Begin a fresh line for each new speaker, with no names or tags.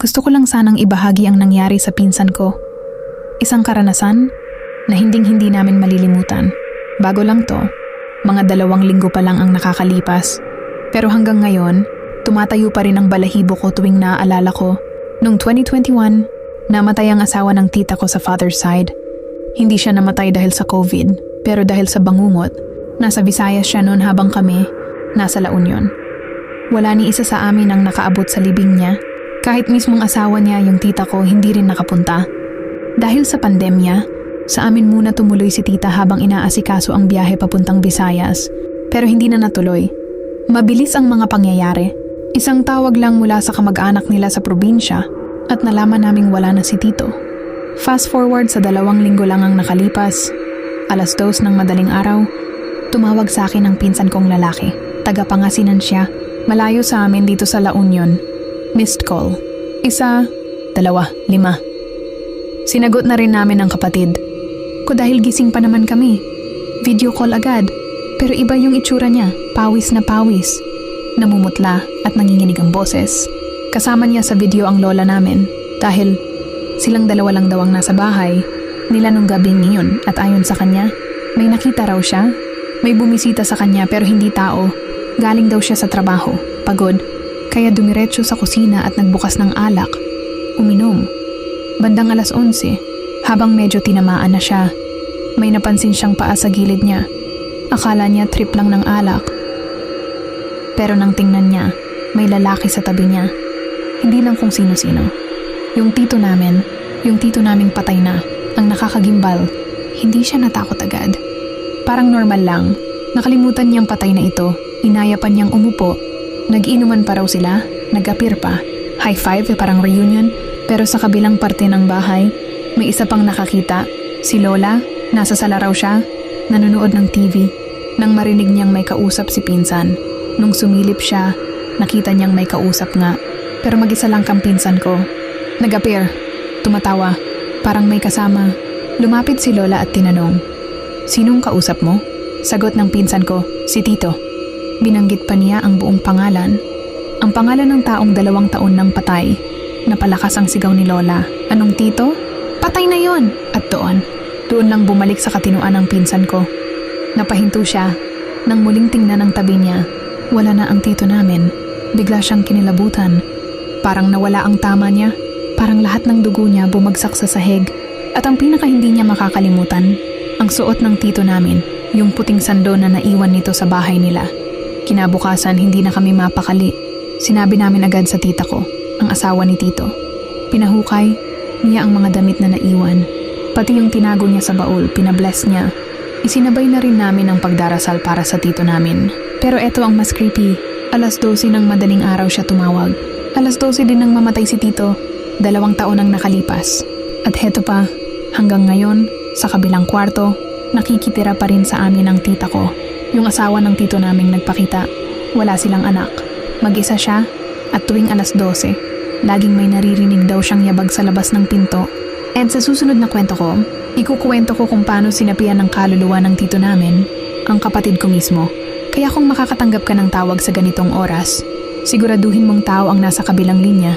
Gusto ko lang sanang ibahagi ang nangyari sa pinsan ko. Isang karanasan na hinding-hindi namin malilimutan. Bago lang to, mga 2 linggo pa lang ang nakakalipas. Pero hanggang ngayon, tumatayo pa rin ang balahibo ko tuwing naaalala ko. Noong 2021, namatay ang asawa ng tita ko sa father's side. Hindi siya namatay dahil sa COVID, pero dahil sa bangungot. Nasa Visayas siya noon habang kami nasa La Union. Wala ni isa sa amin ang nakaabot sa libing niya. Kahit mismong asawa niya, yung tita ko, hindi rin nakapunta. Dahil sa pandemya, sa amin muna tumuloy si tita habang inaasikaso ang biyahe papuntang Visayas. Pero hindi na natuloy. Mabilis ang mga pangyayari. Isang tawag lang mula sa kamag-anak nila sa probinsya at nalaman naming wala na si tito. Fast forward sa 2 linggo lang ang nakalipas. 2:00 ng madaling araw, tumawag sa akin ang pinsan kong lalaki. Taga-Pangasinan siya. Malayo sa amin dito sa La Union. Missed call. 1, 2, 5. Sinagot na rin namin ang kapatid ko dahil gising pa naman kami. Video call agad. Pero iba yung itsura niya. Pawis na pawis. Namumutla at nanginginig ang boses. Kasama niya sa video ang lola namin dahil silang 2 lang daw ang nasa bahay nila nung gabing iyon at ayon sa kanya, may nakita raw siya. May bumisita sa kanya pero hindi tao. Galing daw siya sa trabaho, pagod, kaya dumiretso sa kusina at nagbukas ng alak. Uminom. Bandang 11:00, habang medyo tinamaan na siya, may napansin siyang paa sa gilid niya. Akala niya trip lang ng alak. Pero nang tingnan niya, may lalaki sa tabi niya. Hindi lang kung sino-sino. Yung tito naming patay na, ang nakakagimbal, hindi siya natakot agad. Parang normal lang, nakalimutan niyang patay na ito, inaya pa niyang umupo, nag-inuman pa raw sila, nag-appear pa, high five parang reunion, pero sa kabilang parte ng bahay, may isa pang nakakita, si Lola, nasa sala raw siya, nanonood ng TV, nang marinig niyang may kausap si pinsan. Nung sumilip siya, nakita niyang may kausap nga, pero mag-isa lang kang pinsan ko. Nag-appear, tumatawa, parang may kasama. Lumapit si Lola at tinanong, "Sinong kausap mo?" Sagot ng pinsan ko, "Si Tito." Binanggit pa niya ang buong pangalan. Ang pangalan ng taong 2 taon nang patay. Napalakas ang sigaw ni Lola. "Anong Tito? Patay na yon!" At doon lang bumalik sa katinuan ng pinsan ko. Napahinto siya. Nang muling tingnan ang tabi niya, wala na ang tito namin. Bigla siyang kinilabutan. Parang nawala ang tama niya. Parang lahat ng dugo niya bumagsak sa sahig. At ang pinaka hindi niya makakalimutan, ang suot ng tito namin, yung puting sando na naiwan nito sa bahay nila. Kinabukasan hindi na kami mapakali. Sinabi namin agad sa tita ko, ang asawa ni tito. Pinahukay niya ang mga damit na naiwan. Pati yung tinago niya sa baul, pinabless niya. Isinabay na rin namin ang pagdarasal para sa tito namin. Pero eto ang mas creepy. 12:00 ng madaling araw siya tumawag. 12:00 din nang mamatay si tito. 2 taon ang nakalipas. At heto pa, hanggang ngayon, sa kabilang kwarto, nakikitira pa rin sa amin ang tita ko. Yung asawa ng tito naming nagpakita. Wala silang anak. Mag-isa siya at tuwing 12:00, laging may naririnig daw siyang yabag sa labas ng pinto. At sa susunod na kwento ko, ikukuwento ko kung paano sinapian ng kaluluwa ng tito namin, ang kapatid ko mismo. Kaya kung makakatanggap ka ng tawag sa ganitong oras, siguraduhin mong tao ang nasa kabilang linya